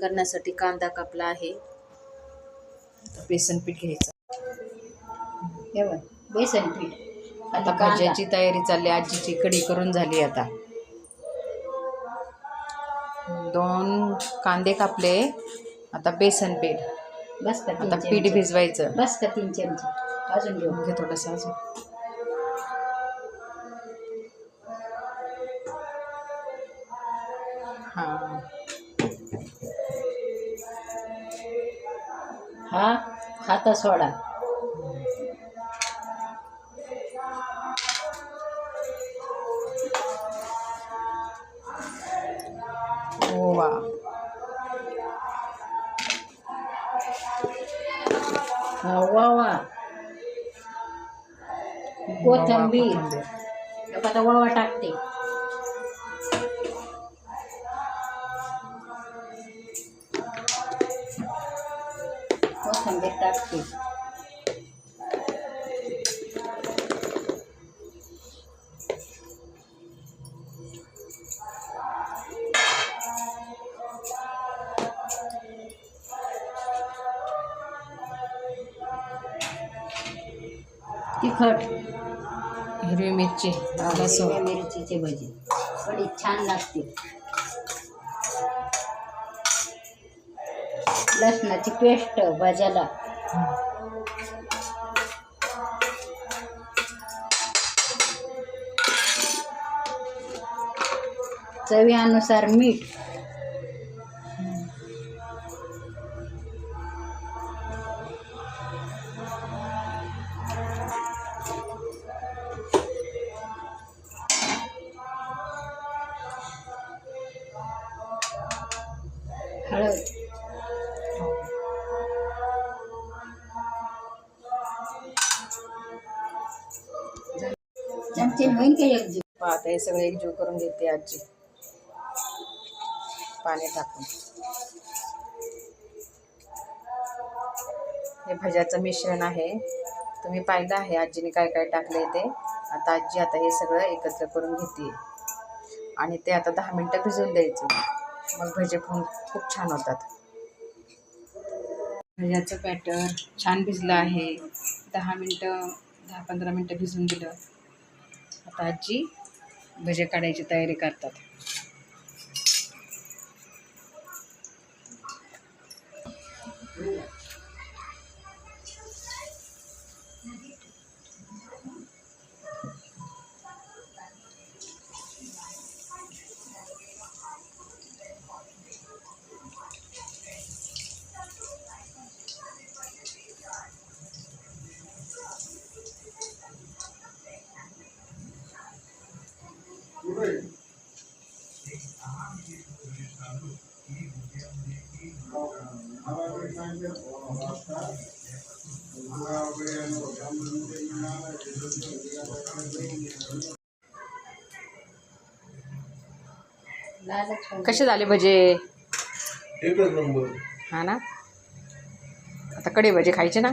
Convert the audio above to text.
करण्यासाठी कांदा कापला आहे. बेसन पीठ घ्यायचं. हे बघ, बेसन पीठ. आता भाज्याची तयारी चालली. आजीची कढी करून झाली. आता 2 कांदे कापले. आता बेसन पीठ. बस का? आता पीठ भिजवायचं. बस का 3 चमचे अजून घेऊ. घे थोडंसं अजून. हां, हा खाता सोडा. ओवा, वावा, कोथिंबीर. आता वावा टाकते. कोथिंबीर टाकते. तिखट, हिरवी मिरची, लसूण. मिरचीची भजी बडी छान लागते. लसणाची पेस्ट भाज्याला. चवीनुसार मीठ. हळद. चमचे होईल का एकजीव? आता हे सगळं एकजीव करून घेते आजी पाणी टाकून. हे भज्याचं मिश्रण आहे. तुम्ही पाहिलं आहे आजीने काय काय टाकले ते. आता आजी हे सगळं एकत्र करून घेते आणि ते आता 10 मिनटं भिजवून द्यायचं. मग भजे पण खूप छान होतात. भज्याचं बॅटर छान भिजलं आहे. 10-15 मिनटं भिजवून दिलं. आता आजी भजे काढायची तयारी करतात. कसे झाले भजे? एकच नंबर. हा ना. आता कढी भजे खायचे ना.